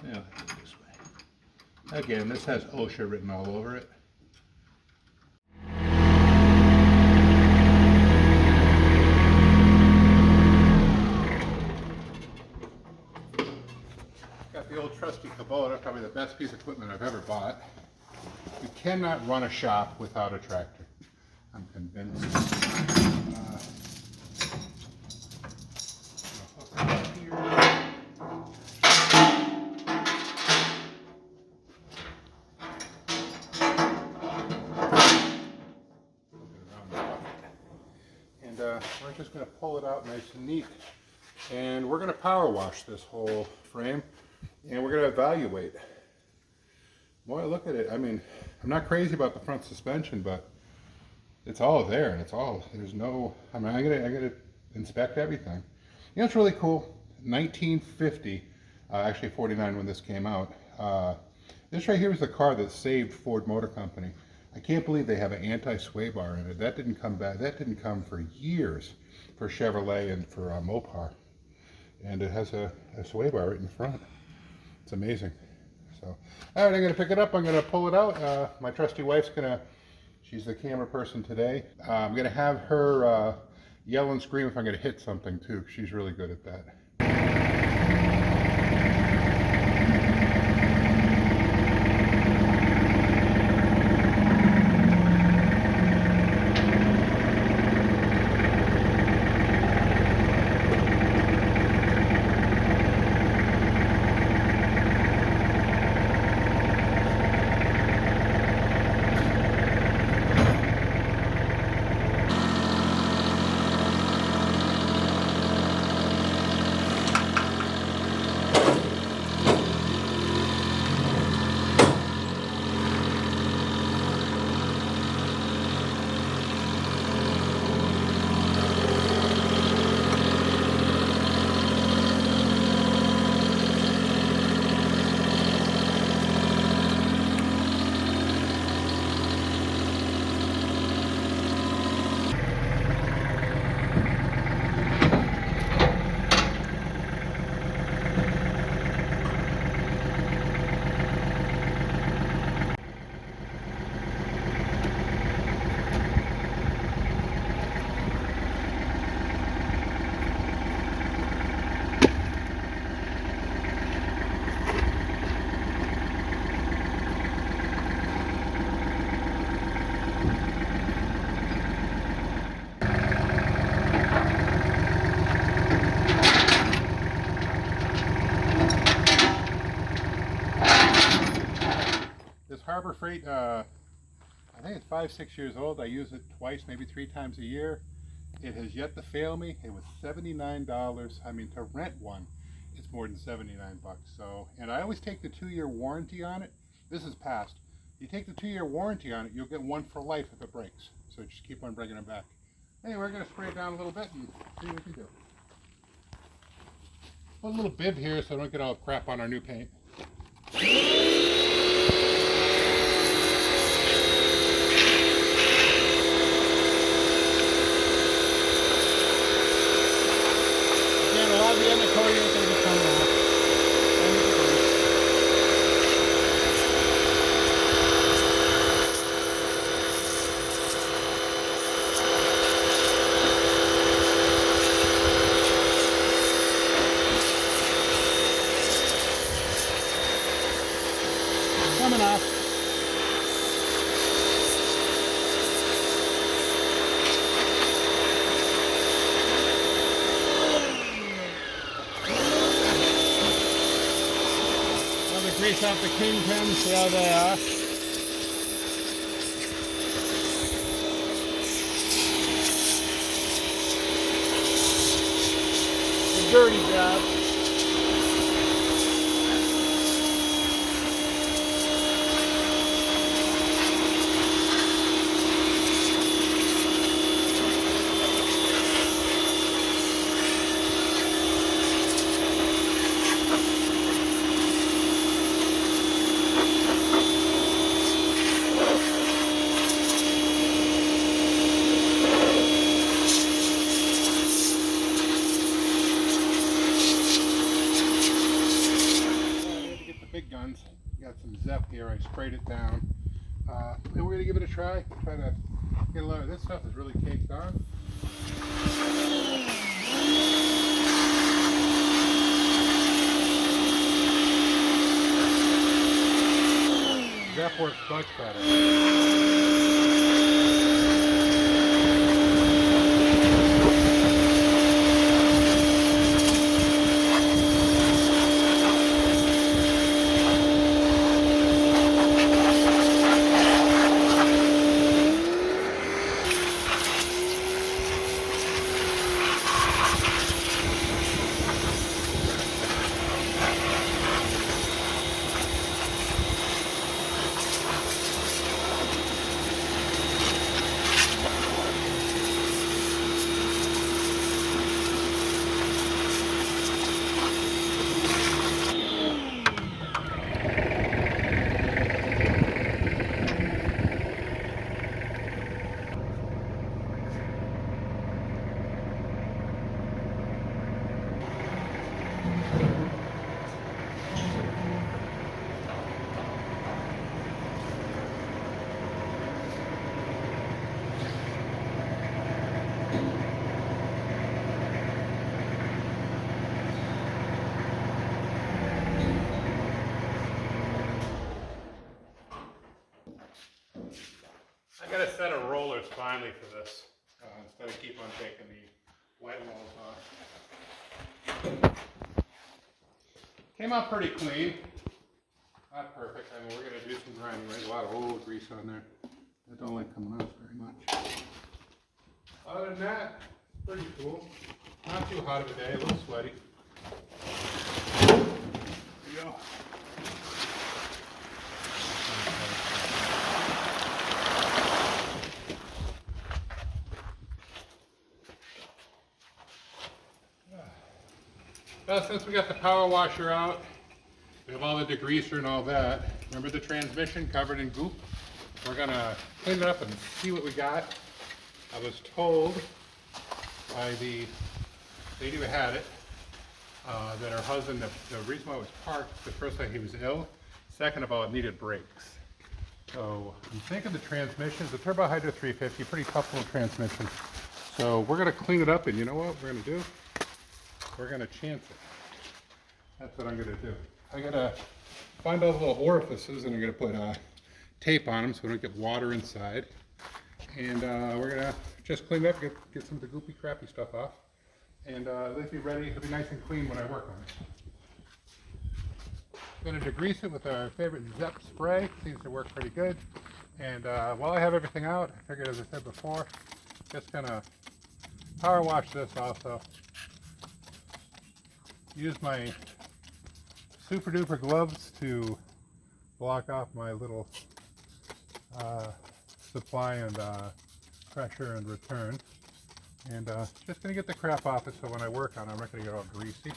Yeah, this way. Again, this has OSHA written all over it. Got the old trusty Kubota, probably the best piece of equipment I've ever bought. You cannot run a shop without a tractor. I'm convinced. And we're just going to pull it out nice and neat. And we're going to power wash this whole frame. And we're going to evaluate. Boy, look at it. I mean, I'm not crazy about the front suspension, but it's all there, and it's all, there's no, I mean, I gotta inspect everything. You know, it's really cool. 1950, actually 49 when this came out. This right here is the car that saved Ford Motor Company. I can't believe they have an anti-sway bar in it. That didn't come back, that didn't come for years for Chevrolet and for Mopar. And it has a sway bar right in the front. It's amazing. So, all right, I'm gonna pick it up, I'm gonna pull it out. My trusty wife's gonna, she's the camera person today. I'm going to have her yell and scream if I'm going to hit something too. She's really good at that. Harbor Freight, I think it's 5-6 years old. I use it twice, maybe 3 times a year. It has yet to fail me. It was $79. I mean, to rent one, it's more than 79 bucks. So, and I always take the 2-year warranty on it. This is past. You take the 2-year warranty on it, you'll get one for life if it breaks. So just keep on bringing them back. Anyway, we're going to spray it down a little bit and see what we can do. Put a little bib here so I don't get all crap on our new paint. The undercoating is going to be coming off. Coming off. Grease out the kingpins, see how they are. A dirty job. guns. Got some Zep here. I sprayed it down. And we're going to give it a try. Try to get a lot of this stuff is really caked on. Zep works much better. I got a set of rollers finally for this, instead of keep on taking the white walls off. Came out pretty clean. Not perfect. I mean, we're going to do some grinding, right? A lot of old grease on there. I don't like coming off very much. Other than that, pretty cool. Not too hot of a day, a little sweaty. There we go. Well, since we got the power washer out, we have all the degreaser and all that. Remember the transmission covered in goop? We're gonna clean it up and see what we got. I was told by the lady who had it that her husband, the reason why it was parked, the first time he was ill, second of all, it needed brakes. So I'm thinking the transmission is a Turbo Hydro 350, pretty tough little transmission. So we're gonna clean it up, and you know what we're gonna do? We're gonna chance it. That's what I'm gonna do. I gotta find all the little orifices, and I'm gonna put tape on them so we don't get water inside. And we're gonna just clean it up, get some of the goopy, crappy stuff off, and it'll be ready. It'll be nice and clean when I work on it. I'm gonna degrease it with our favorite Zep spray. Seems to work pretty good. And while I have everything out, I figured, as I said before, just gonna power wash this also. Use my super duper gloves to block off my little supply and pressure and return. And just going to get the crap off it so when I work on it, I'm not going to get all greasy.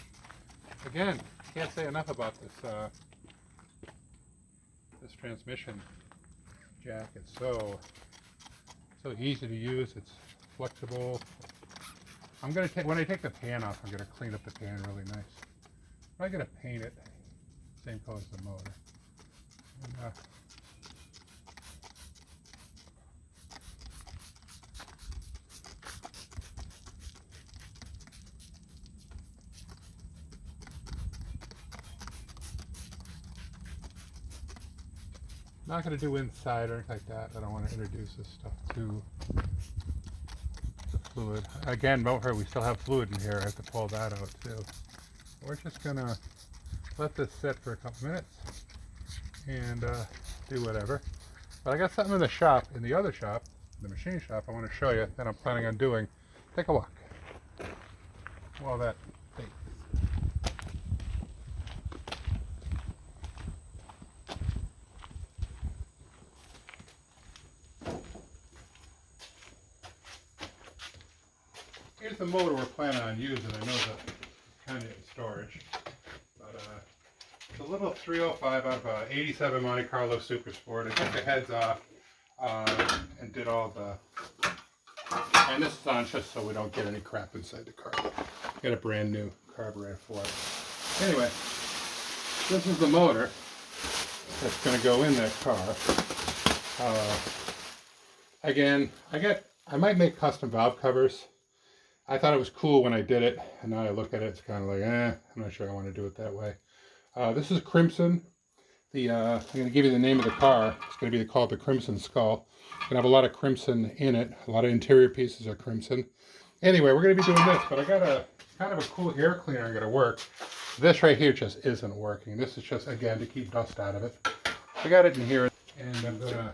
Again, can't say enough about this this transmission jack. It's so easy to use. It's flexible. I'm going to take, when I take the pan off, I'm going to clean up the pan really nice. I'm going to paint it same color as the motor. And, not going to do inside or anything like that. I don't want to introduce this stuff to the fluid. Again, don't worry, we still have fluid in here. I have to pull that out too. We're just going to let this sit for a couple minutes and do whatever. But I got something in the shop, in the other shop, the machine shop, I want to show you that I'm planning on doing. Take a look. Well, that thing. Here's the motor we're planning on using. I know the kind of in storage, but it's a little 305 out of a 87 Monte Carlo Super Sport. I took the heads off and did all the, and this is on just so we don't get any crap inside the car. Got a brand new carburetor for it. Anyway, this is the motor. that's going to go in that car. Again, I might make custom valve covers. I thought it was cool when I did it, and now I look at it, it's kind of like, I'm not sure I want to do it that way. This is Crimson. I'm going to give you the name of the car. It's going to be called the Crimson Skull. It's going to have a lot of crimson in it. A lot of interior pieces are crimson. Anyway, we're going to be doing this, but I got a kind of a cool air cleaner I'm going to work. This right here just isn't working. This is just, again, to keep dust out of it. I got it in here, and I'm going to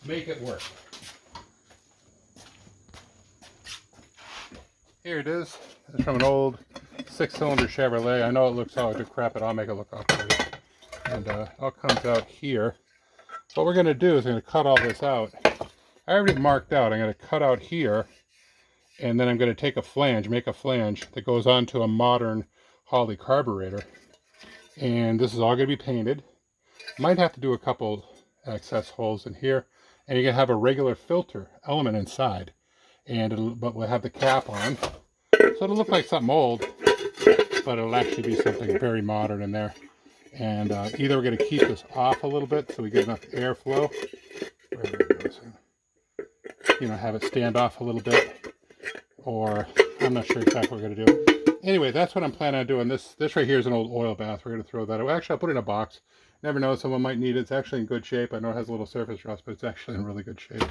make it work. Here it is. It's from an old 6-cylinder Chevrolet. I know it looks all decrepit. I'll make it look all pretty. And it all comes out here. What we're going to do is I'm going to cut all this out. I already marked out. I'm going to cut out here, and then I'm going to take a flange, make a flange that goes onto a modern Holley carburetor. And this is all going to be painted. Might have to do a couple access holes in here. And you're going to have a regular filter element inside. And but we'll have the cap on. So it'll look like something old, but it'll actually be something very modern in there. And either we're going to keep this off a little bit so we get enough airflow. You know, have it stand off a little bit. Or I'm not sure exactly what we're going to do. Anyway, that's what I'm planning on doing. This right here is an old oil bath. We're going to throw that away. Actually, I'll put it in a box. Never know, someone might need it. It's actually in good shape. I know it has a little surface rust, but it's actually in really good shape.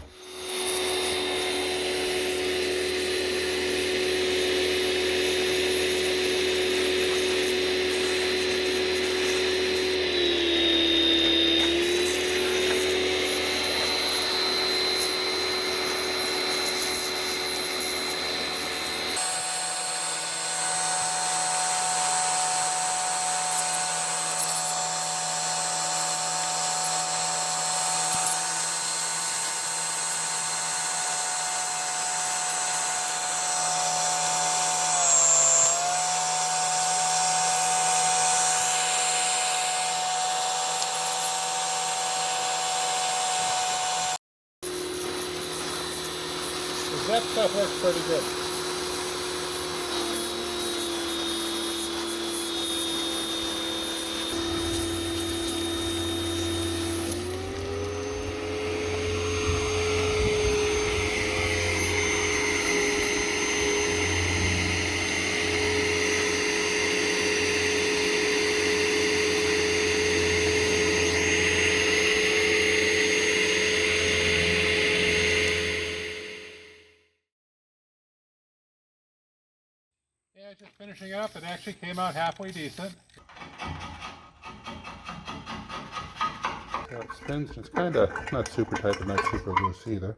That stuff works pretty good. Yeah, just finishing up. It actually came out halfway decent. It spins. It's kind of not super tight, but not super loose either.